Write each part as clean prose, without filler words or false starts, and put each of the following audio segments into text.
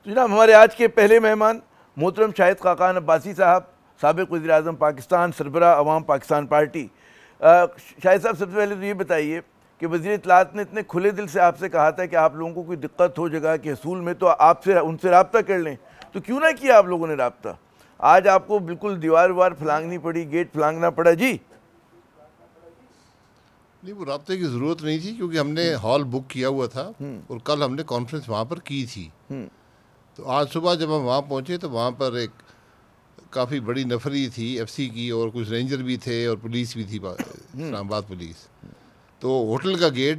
तो जनाब हमारे आज के पहले मेहमान मोहतरम शाहिद खाकान अब्बासी साहब, साबिक़ वज़ीर-ए-आज़म पाकिस्तान, सरबराह अवाम पाकिस्तान पार्टी। शाहिद साहब, सबसे पहले तो ये बताइए कि वज़ीर इत्तलात ने इतने खुले दिल से आपसे कहा था कि आप लोगों को कोई दिक्कत हो जगह के हसूल में तो आपसे उनसे रब्ता कर लें, तो क्यों ना किया आप लोगों ने रब्ता? आज आपको बिल्कुल दीवार वार फलांगनी पड़ी, गेट फलांगना पड़ा जी। नहीं, वो रब्ते की ज़रूरत नहीं थी क्योंकि हमने हॉल बुक किया हुआ था और कल हमने कॉन्फ्रेंस वहाँ पर की थी। तो आज सुबह जब हम वहाँ पहुँचे तो वहाँ पर एक काफ़ी बड़ी नफरी थी एफसी की, और कुछ रेंजर भी थे और पुलिस भी थी, इस्लामाबाद पुलिस। तो होटल का गेट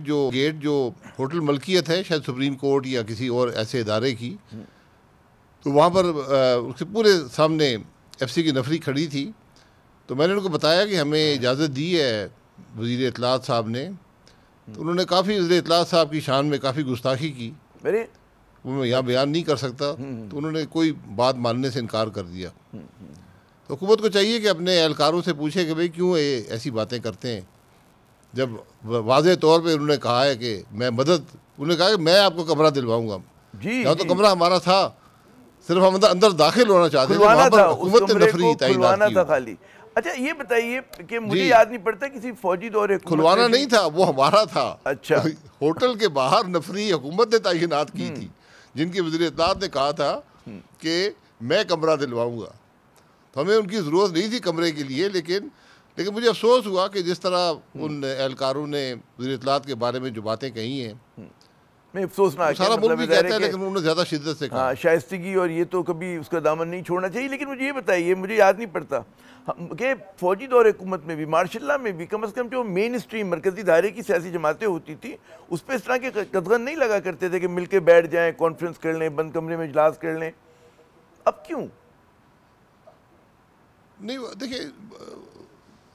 जो होटल मलकियत है शायद सुप्रीम कोर्ट या किसी और ऐसे इदारे की, तो वहाँ पर उसके पूरे सामने एफसी की नफरी खड़ी थी। तो मैंने उनको बताया कि हमें इजाज़त दी है वज़ीर इत्तलात साहब ने। तो उन्होंने काफ़ी वज़ीर इत्तलात साहब की शान में काफ़ी गुस्ताखी की, वो मैं यहाँ बयान नहीं कर सकता। तो उन्होंने कोई बात मानने से इनकार कर दिया। तो हुकूमत को चाहिए कि अपने एहलकारों से पूछे कि भाई क्यों ऐसी बातें करते हैं, जब वाज़े तौर पे उन्होंने कहा है कि मैं मदद, उन्होंने कहा कि मैं आपको कमरा दिलवाऊंगा जी। यहाँ तो कमरा हमारा था, सिर्फ हम अंदर दाखिल होना चाहते थे, वहाँ पर हुकूमत ने नफरी तैनात की खाली। अच्छा ये बताइए कि मुझे याद नहीं पड़ता किसी फौजी दौरे खुलवाना नहीं था, वो हमारा था। अच्छा, होटल के बाहर नफरी हुकूमत ने तैनात की थी, जिनकी वज़ीर इत्तलात ने कहा था कि मैं कमरा दिलवाऊंगा। तो हमें उनकी ज़रूरत नहीं थी कमरे के लिए, लेकिन मुझे अफसोस हुआ कि जिस तरह उन एहलकारों ने वज़ीर इत्तलात के बारे में जो बातें कही हैं, मैं अफसोसनाक सारा मुल्क भी कहता है, लेकिन उन्होंने ज़्यादा शिद्दत से कहा। शाइस्तगी और ये तो कभी उसका दामन नहीं छोड़ना चाहिए। लेकिन मुझे ये बताइए, मुझे याद नहीं पड़ता कि फौजी दौर हुकूमत में भी, मार्शल में भी, कम से कम जो मेन स्ट्रीम मरकजी धारे की सियासी जमातें होती थी उस पर इस तरह के कदगन नहीं लगा करते थे कि मिल के बैठ जाएँ, कॉन्फ्रेंस कर लें, बंद कमरे में इजलास कर लें। अब क्यों नहीं? देखिए,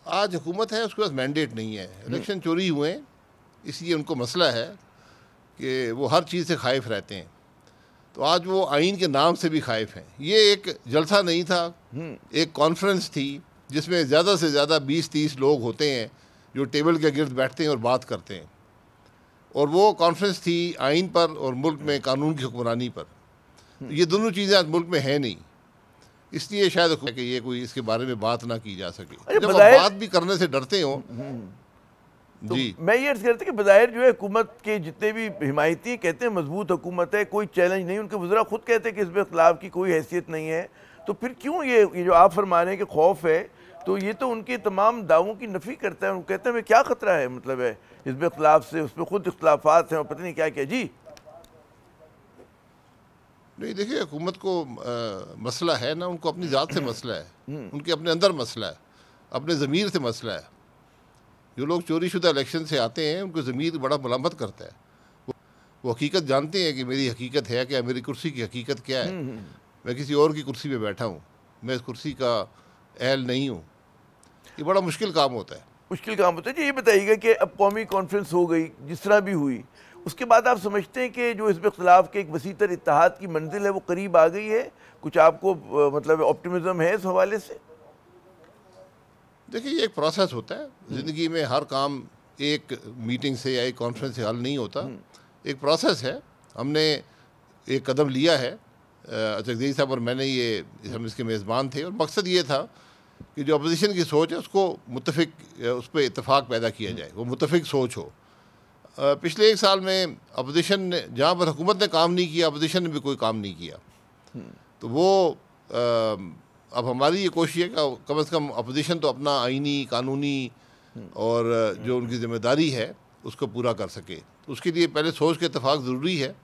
आज हुकूमत है, उसके पास मैंडेट नहीं है, इलेक्शन चोरी हुए, इसलिए उनको मसला है कि वो हर चीज़ से खाइफ रहते हैं। तो आज वो आइन के नाम से भी खाइफ हैं। ये एक जलसा नहीं था, एक कॉन्फ्रेंस थी जिसमें ज़्यादा से ज़्यादा 20-30 लोग होते हैं जो टेबल के गिर्द बैठते हैं और बात करते हैं, और वो कॉन्फ्रेंस थी आइन पर और मुल्क में कानून की हुक्मरानी पर। तो ये दोनों चीज़ें आज मुल्क में हैं नहीं, इसलिए शायद कि ये कोई इसके बारे में बात ना की जा सके। जब आप बात भी करने से डरते हो तो जी, मैं ये अर्ज़ करता कि बज़ाहिर जो है हुकूमत के जितने भी हिमायती कहते हैं मजबूत हुकूमत है, कोई चैलेंज नहीं, उनके वज़रा खुद कहते हैं कि इसमें इख्तिलाफ की कोई हैसियत नहीं है, तो फिर क्यों ये जो आप फरमा रहे हैं कि खौफ है, तो ये तो उनके तमाम दावों की नफ़ी करता है। वो कहते हैं हमें क्या ख़तरा है, मतलब है इसमें इख्तिलाफ से, उसमें खुद इख्तिलाफात हैं और पता नहीं क्या क्या। जी नहीं, देखिए, हुकूमत को मसला है ना, उनको अपनी ज़ात से मसला है, उनके अपने अंदर मसला है, अपने ज़मीर से मसला है। जो लोग चोरीशुदा इलेक्शन से आते हैं उनको ज़मीर बड़ा मलामत करता है। वो हकीकत जानते हैं कि मेरी हकीकत है क्या, मेरी कुर्सी की हकीकत क्या है, मैं किसी और की कुर्सी पे बैठा हूँ, मैं इस कुर्सी का अहल नहीं हूँ। ये बड़ा मुश्किल काम होता है, मुश्किल काम होता है जी। ये बताइएगा कि अब कौमी कॉन्फ्रेंस हो गई, जिस तरह भी हुई, उसके बाद आप समझते हैं कि जो इसमें इख्तिलाफ के एक वसीतर इत्तेहाद की मंजिल है वो करीब आ गई है? कुछ आपको मतलब ऑप्टिमिज्म है इस हवाले से? देखिए, ये एक प्रोसेस होता है ज़िंदगी में, हर काम एक मीटिंग से या एक कॉन्फ्रेंस से हल नहीं होता, एक प्रोसेस है। हमने एक कदम लिया है, जगदीश साहब और मैंने, ये हम इसके मेज़बान थे, और मकसद ये था कि जो अपोजिशन की सोच है उसको मुत्तफ़िक, उस पर इत्तेफाक पैदा किया जाए, वो मुत्तफ़िक सोच हो। पिछले 1 साल में अपोजिशन ने, जहाँ पर हुकूमत ने काम नहीं किया, अपोजिशन ने भी कोई काम नहीं किया। तो वो अब हमारी ये कोशिश है कि कम से कम अपोजिशन तो अपना आइनी, कानूनी और जो उनकी ज़िम्मेदारी है उसको पूरा कर सके। तो उसके लिए पहले सोच के इत्तेफाक ज़रूरी है,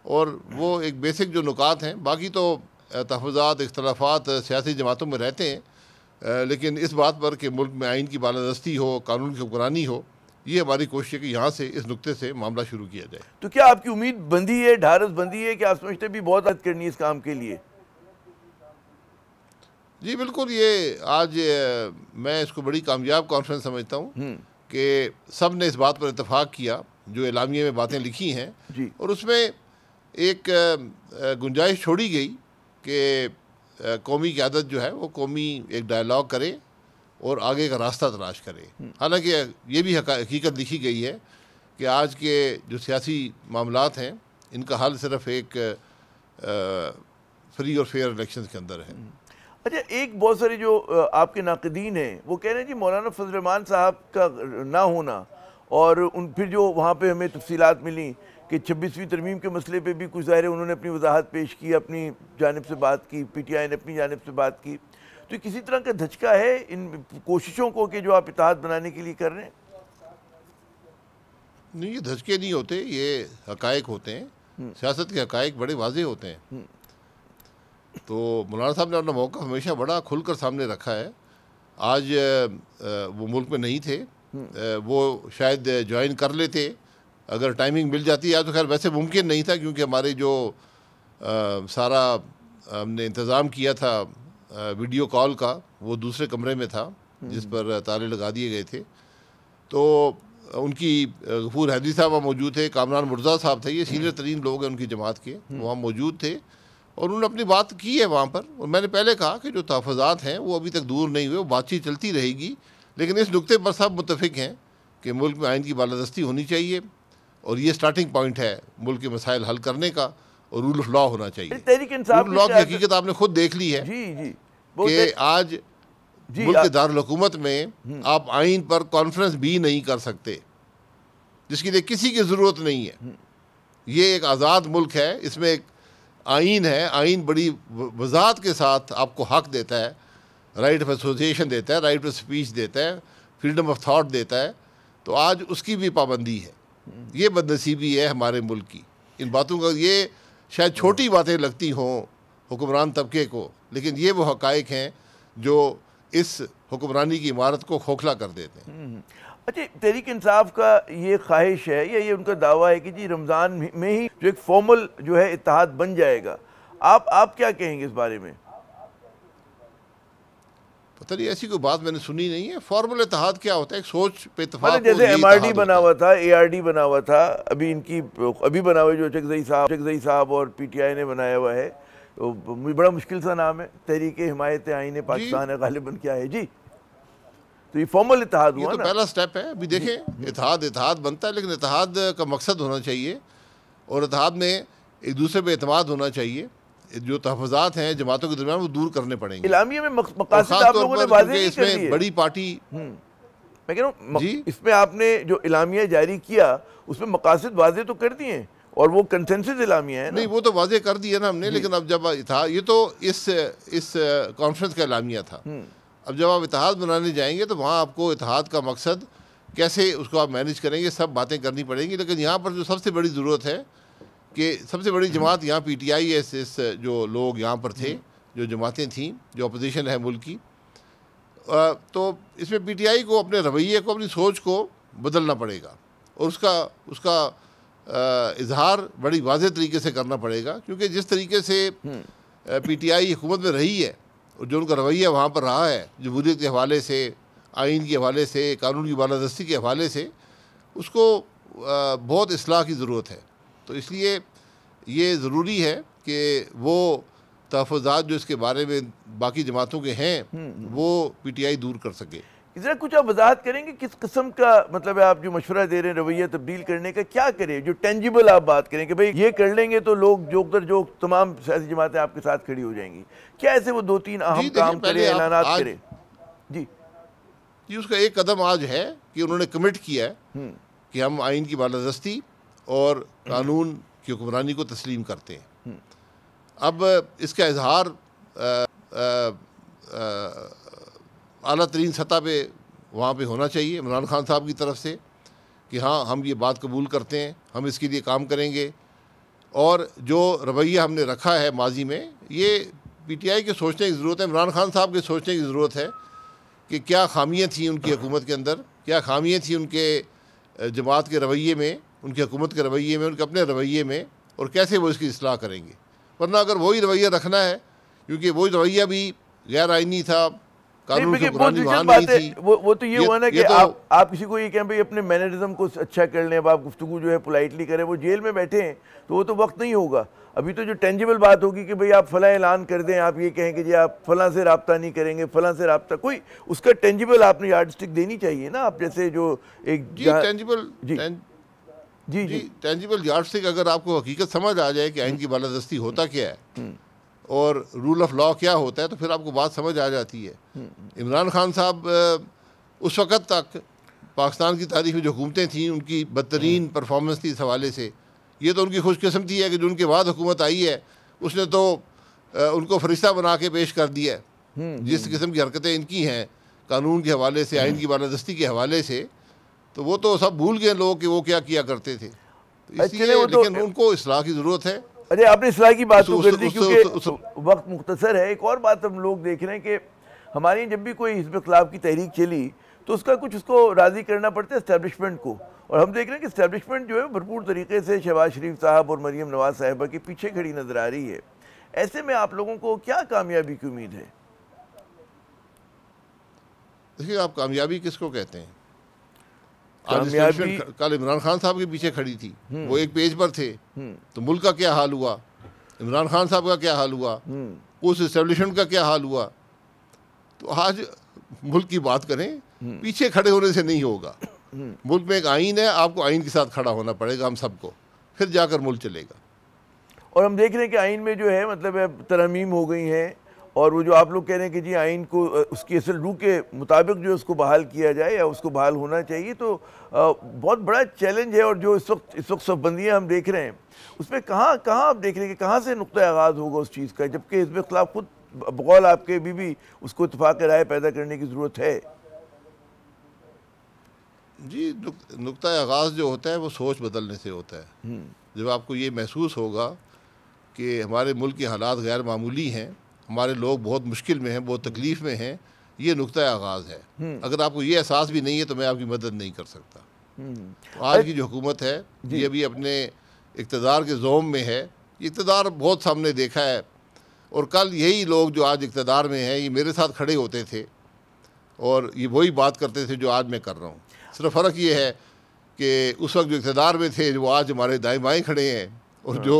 और वो एक बेसिक जो नुकात हैं, बाकी तो तहफ़्फ़ुज़ात, इख्तिलाफ़ात सियासी जमातों में रहते हैं, लेकिन इस बात पर कि मुल्क में आइन की बालादस्ती हो, कानून की हुक्मरानी हो, ये हमारी कोशिश है कि यहाँ से, इस नुक्ते से मामला शुरू किया जाए। तो क्या आपकी उम्मीद बंधी है, ढारस बंधी है कि आप समझते भी बहुत मदद करनी है इस काम के लिए? जी बिल्कुल, ये आज मैं इसको बड़ी कामयाब कॉन्फ्रेंस समझता हूँ कि सब ने इस बात पर इत्तेफाक किया जो एलामिये में बातें लिखी हैं, और उसमें एक गुंजाइश छोड़ी गई कि कौमी क़यादत जो है वो कौमी एक डायलॉग करे और आगे का रास्ता तलाश करे। हालांकि ये भी हकीकत लिखी गई है कि आज के जो सियासी मामलात हैं इनका हल सिर्फ एक फ्री और फेयर इलेक्शंस के अंदर है। अच्छा, एक बहुत सारे जो आपके नाक़दीन हैं वो कह रहे हैं जी मौलाना फजल रहमान साहब का ना होना और फिर जो वहाँ पे हमें तफसीलात मिली कि 26वीं तरमीम के मसले पे भी कुछ ज़ाहिर है उन्होंने अपनी वजाहत पेश की, अपनी जानिब से बात की, PTI ने अपनी जानिब से बात की, तो किसी तरह का धचका है इन कोशिशों को कि जो आप इत्तेहाद बनाने के लिए कर रहे हैं? नहीं, ये धचके नहीं होते, ये हकायक होते हैं। सियासत के हकायक बड़े वाजे होते हैं। तो मौलाना साहब ने अपना मौका हमेशा बड़ा खुलकर सामने रखा है। आज वो मुल्क में नहीं थे, वो शायद ज्वाइन कर लेते अगर टाइमिंग मिल जाती है, तो खैर वैसे मुमकिन नहीं था क्योंकि हमारे जो सारा हमने इंतज़ाम किया था वीडियो कॉल का वो दूसरे कमरे में था जिस पर ताले लगा दिए गए थे। तो उनकी गफूर हैदरी साहब वहाँ मौजूद थे, कामरान मुर्जा साहब थे, ये सीनियर तरीन लोग हैं उनकी जमात के, वहाँ मौजूद थे और उन्होंने अपनी बात की है वहाँ पर। और मैंने पहले कहा कि जो तहफ़्फ़ुज़ात हैं वो अभी तक दूर नहीं हुए, वो बातचीत चलती रहेगी, लेकिन इस नुक्ते पर सब मुत्तफ़िक हैं कि मुल्क में आइन की बालादस्ती होनी चाहिए और ये स्टार्टिंग पॉइंट है मुल्क के मसाइल हल करने का, और रूल ऑफ लॉ होना चाहिए। रूल लॉ की हकीकत आपने खुद देख ली है कि आज मुल्क के दारुल हुकूमत में आप आइन पर कॉन्फ्रेंस भी नहीं कर सकते, जिसके लिए किसी की ज़रूरत नहीं है। ये एक आज़ाद मुल्क है, इसमें एक आइन है, आइन बड़ी वज़ाहत के साथ आपको हक देता है, राइट ऑफ एसोसिएशन देता है, राइट ऑफ स्पीच देता है, फ्रीडम ऑफ थाट देता है। तो आज उसकी भी पाबंदी है। ये बदनसीबी है हमारे मुल्क की। इन बातों का ये शायद छोटी बातें लगती हों हुक्मरान तबके को, लेकिन ये वो हक़ाइक़ हैं जो इस हुक्मरानी की इमारत को खोखला कर देते हैं। अच्छा, तहरीक इंसाफ का ये ख्वाहिश है या ये उनका दावा है कि जी रमज़ान में ही जो एक फॉर्मल जो है इत्तेहाद बन जाएगा, आप क्या कहेंगे इस बारे में? पता नहीं, ऐसी कोई बात मैंने सुनी नहीं है। फॉर्मल इत्तेहाद क्या होता है? एक सोच पे इत्तेफाक, जैसे MRD बना हुआ था, ARD बना हुआ था, अभी बना हुआ जो चकजई साहब और PTI ने बनाया हुआ है, तो बड़ा मुश्किल सा नाम है, तहरीक हिमायत आईन पाकिस्तान है, गालिबन क्या है जी। तो ये फॉर्मल इत्तेहाद हुआ तो पहला स्टेप है। अभी देखें, इत्तेहाद बनता है, लेकिन इत्तेहाद का मकसद होना चाहिए और इत्तेहाद में एक दूसरे पे एतमाद होना चाहिए। जो तहफ़्फ़ुज़ात हैं जमातों के दरमियान वो दूर करने पड़ेंगे। इलामिया में मकासद आप लोगों ने वाज़ेह नहीं कर दिए। बड़ी पार्टी, मैं कह रहा हूँ इसमें आपने जो इलामिया जारी किया उसमें मकासद वाज़ेह तो कर दिए और वो कंसेंसस इलामिया है ना? नहीं, वो तो वाज़ेह कर दिया ना हमने, लेकिन अब जब था ये तो इस कॉन्फ्रेंस का इलामिया था। अब जब आप इत्तेहाद बनाने जाएंगे तो वहाँ आपको इत्तेहाद का मकसद कैसे उसको आप मैनेज करेंगे, सब बातें करनी पड़ेंगी। लेकिन यहाँ पर जो सबसे बड़ी ज़रूरत है कि सबसे बड़ी जमात यहाँ PTI है, इस जो लोग यहाँ पर थे, जो जमातें थीं, जो अपोजिशन है मुल्क की, तो इसमें PTI को अपने रवैये को, अपनी सोच को बदलना पड़ेगा और उसका इजहार बड़ी वाज़ेह तरीके से करना पड़ेगा। क्योंकि जिस तरीके से PTI हुकूमत में रही है और जो उनका रवैया वहाँ पर रहा है, जमहूरियत के हवाले से, आइन के हवाले से, कानून की बालादस्ती के हवाले से, उसको बहुत इस्लाह की ज़रूरत है। तो इसलिए ये ज़रूरी है कि वो तहफ़्फ़ुज़ात जो इसके बारे में बाकी जमातों के हैं वो PTI दूर कर सके। ज़रा कुछ आप वजाहत करेंगे किस किस्म का मतलब है आप जो मशवरा दे रहे हैं रवैया तब्दील करने का, क्या करें जो टेंजिबल आप बात करें कि भाई ये कर लेंगे तो लोग जो तमाम सियासी जमातें आपके साथ खड़ी हो जाएंगी, क्या ऐसे वो 2-3 अहम काम करें, ऐलानात करें? जी, उसका एक कदम आज है कि उन्होंने कमिट किया है कि हम आइन की बालादस्ती और कानून की हुक्मरानी को तस्लीम करते हैं। अब इसका इजहार आला तरीन सतह पे वहाँ पे होना चाहिए इमरान खान साहब की तरफ से कि हाँ, हम ये बात कबूल करते हैं, हम इसके लिए काम करेंगे। और जो रवैया हमने रखा है माजी में, ये PTI के सोचने की ज़रूरत है, इमरान खान साहब के सोचने की ज़रूरत है कि क्या खामियाँ थी उनकी हुकूमत के अंदर, क्या खामियाँ थी उनके जमात के रवैये में, उनकी हुकूमत के रवैये में, उनके अपने रवैये में, और कैसे वो इसकी इस्लाह करेंगे। वरना अगर वही रवैया रखना है, क्योंकि वही रवैया भी गैर आइनी था, कानून की पुरानी वहाँ नहीं थी, वो तो ये हुआ ना कि आप किसी को ये कहें भाई अपने मैनरिज्म को अच्छा कर लें, अब आप गुफ्तगू जो है पोलाइटली करें, वो जेल में बैठे हैं तो वो तो वक्त नहीं होगा। अभी तो जो टेंजिबल बात होगी कि भाई आप फला ऐलान कर दें, आप ये कहें कि जी आप फला से रब्ता नहीं करेंगे, फला से रब्ता, कोई उसका टेंजिबल आपने यार्डस्टिक देनी चाहिए ना। आप जैसे जो एक जी जी, जी। टेंजिबल यार्डस्टिक अगर आपको हकीकत समझ आ जाए कि आइन की बालादस्ती होता क्या है और रूल ऑफ लॉ क्या होता है, तो फिर आपको बात समझ आ जाती है। इमरान खान साहब उस वक़्त तक पाकिस्तान की तारीख में जो हुकूमतें थीं उनकी बदतरीन परफॉर्मेंस थी इस हवाले से। ये तो उनकी खुशकिस्मती है कि जो उनके बाद हुकूमत आई है उसने तो उनको फरिश्ता बना के पेश कर दिया है। जिस किस्म की हरकतें इनकी हैं कानून के हवाले से, आइन की बालादस्ती के हवाले से, तो वो तो सब भूल गए लोग कि वो क्या किया करते थे। तो इसलिए वो तो, लेकिन उनको इस्लाह की ज़रूरत है। अरे आपने इस्लाह की बात तो कर दी, क्योंकि उस वक्त मुख्तसर है। एक और बात हम लोग देख रहे हैं कि हमारे यहाँ जब भी कोई हिज़्ब इख्तिलाफ की तहरीक चली तो उसका कुछ उसको राज़ी करना पड़ता है इस्टेब्लिशमेंट को, और हम देख रहे हैं कि इस्टेब्लिशमेंट जो है भरपूर तरीके से शहबाज शरीफ साहब और मरीम नवाज साहिबा के पीछे खड़ी नज़र आ रही है। ऐसे में आप लोगों को क्या कामयाबी की उम्मीद है? देखिए, आप कामयाबी किसको कहते हैं? कामयाबी कल इमरान खान साहब के पीछे खड़ी थी, वो एक पेज पर थे, तो मुल्क का क्या हाल हुआ, इमरान खान साहब का क्या हाल हुआ, उस एस्टेब्लिशमेंट का क्या हाल हुआ। तो आज मुल्क की बात करें, पीछे खड़े होने से नहीं होगा। मुल्क में एक आइन है, आपको आइन के साथ खड़ा होना पड़ेगा हम सबको, फिर जाकर मुल्क चलेगा। और हम देख रहे हैं कि आइन में जो है मतलब तरमीम हो गई हैं, और वो जो आप लोग कह रहे हैं कि जी आइन को उसकी असल रूह के मुताबिक जो उसको बहाल किया जाए या उसको बहाल होना चाहिए, तो बहुत बड़ा चैलेंज है। और जो इस वक्त सबबंदियाँ हम देख रहे हैं उसमें कहाँ आप देख रहे हैं कि कहाँ से नुक्ता आगाज़ होगा उस चीज़ का, जबकि हिज़्ब इख्तिलाफ खुद बकौल आपके भी उसको इत्तेफाक राय पैदा करने की ज़रूरत है। जी, नुक्ता आगाज़ जो होता है वो सोच बदलने से होता है। जब आपको ये महसूस होगा कि हमारे मुल्क के हालात गैर मामूली हैं, हमारे लोग बहुत मुश्किल में हैं, बहुत तकलीफ़ में हैं, ये नुक्ता आगाज़ है। अगर आपको ये एहसास भी नहीं है तो मैं आपकी मदद नहीं कर सकता। तो आज की जो हुकूमत है ये भी अपने इक़्तिदार के ज़ोम में है। इक़्तिदार बहुत सामने देखा है, और कल यही लोग जो आज इक़्तिदार में हैं ये मेरे साथ खड़े होते थे और ये वही बात करते थे जो आज मैं कर रहा हूँ। सिर्फ फ़र्क ये है कि उस वक्त जो इक़्तिदार में थे वो आज हमारे दाएँ बाएँ खड़े हैं, और जो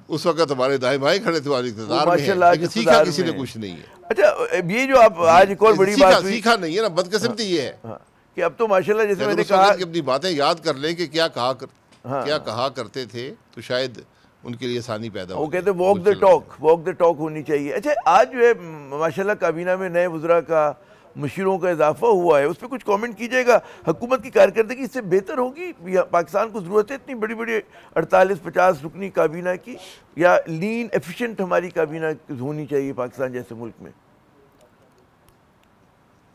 उस वक्त हमारे दाएँ बाएँ खड़े थे आज इक़्तिदार में हैं, लेकिन सीखा किसी ने कुछ नहीं है। अच्छा, ये जो आप आज एक और बड़ी बात सीखा नहीं है ना, बदकिस्मती ये है कि अब तो माशाल्लाह जैसे मैंने कहा कि अपनी बातें याद कर लें कि क्या कहा करते थे, तो शायद उनके लिए आसानी पैदा हो। वो कहते वॉक द टॉक होनी चाहिए। अच्छा, आज जो है माशाल्लाह काबीना में नए वज़रा का, मशीरों का इजाफा हुआ है, उस पर कुछ कमेंट कीजिएगा। हुकूमत की कारकर्दगी इससे बेहतर होगी? पाकिस्तान को ज़रूरत है इतनी बड़ी बड़ी 48-50 रुकनी काबीना की, या लीन एफिशिएंट हमारी काबीना होनी चाहिए पाकिस्तान जैसे मुल्क में?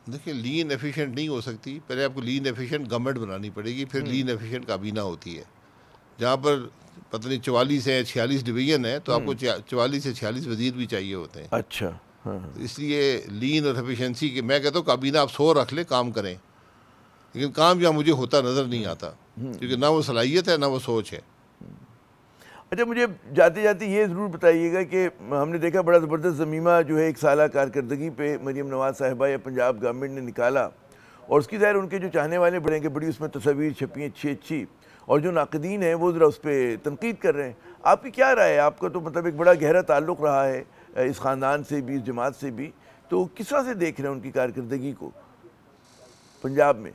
देखिए, लीन एफिशिएंट नहीं हो सकती। पहले आपको लीन एफिशिएंट गवर्नमेंट बनानी पड़ेगी, फिर लीन एफिशिएंट काबीना होती है। जहाँ पर पता नहीं 44 है 46 डिवीज़न है, तो आपको 44 से 46 वजीर भी चाहिए होते हैं। अच्छा, हाँ। इसलिए लीन और एफिशिएंसी के मैं कहता हूँ काबीना आप 100 रख ले, काम करें, लेकिन काम यहाँ मुझे होता नज़र नहीं आता, क्योंकि ना वो सलाहियत है ना वो सोच है। अच्छा, मुझे जाते जाते ये ज़रूर बताइएगा कि हमने देखा बड़ा ज़बरदस्त ज़मीमा जो है 1 साल कारकर्दगी पे मरीम नवाज़ साहिबा या पंजाब गवर्नमेंट ने निकाला, और उसकी ज़ाहिर उनके जो चाहने वाले बढ़ेंगे, बड़ी उसमें तस्वीर छपी अच्छी, और जो नाक़दीन हैं वो ज़रा उस पर तनकीद कर रहे हैं। आपकी क्या राय है? आपका तो मतलब एक बड़ा गहरा ताल्लुक़ रहा है इस ख़ानदान से भी, इस जमात से भी, तो किस तरह से देख रहे हैं उनकी कारकर्दगी को पंजाब में?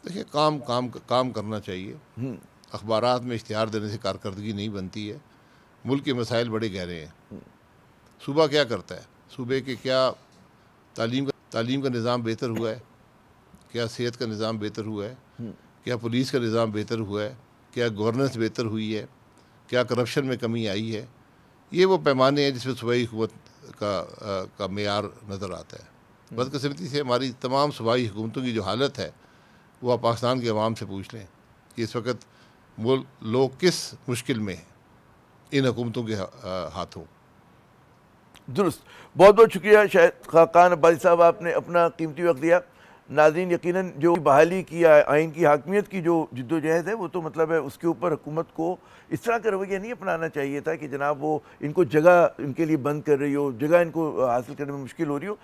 देखिए, काम करना चाहिए। अखबारात में इश्तिहार देने से कारकर्दगी नहीं बनती है। मुल्क के मसाइल बड़े गहरे हैं। सूबा क्या करता है? सूबे के क्या तालीम का निज़ाम बेहतर हुआ है? क्या सेहत का निज़ाम बेहतर हुआ है? क्या पुलिस का निज़ाम बेहतर हुआ है? क्या गवर्नेंस बेहतर हुई है? क्या करप्शन में कमी आई है? ये वो पैमाने हैं जिसमें सूबाई हुकूमत का मेयार नज़र आता है। बदकिस्मती से हमारी तमाम सूबाई हुकूमतों की जो हालत है वो आप पाकिस्तान के अवाम से पूछ लें कि इस वक्त लोग किस मुश्किल में हैं इन हुकूमतों के हाथों। दुरुस्त, बहुत बहुत शुक्रिया शाहिद खाकान अब्बासी साहब, आपने अपना कीमती वक्त दिया। नाज़रीन, यकीनन जो बहाली की आइन की हाकमियत की जो जिद्दोजहद है वो तो मतलब है उसके ऊपर हुकूमत को इस तरह का रवैया नहीं अपनाना चाहिए था कि जनाब वो इनको जगह इनके लिए बंद कर रही हो, जगह इनको हासिल करने में मुश्किल हो रही हो।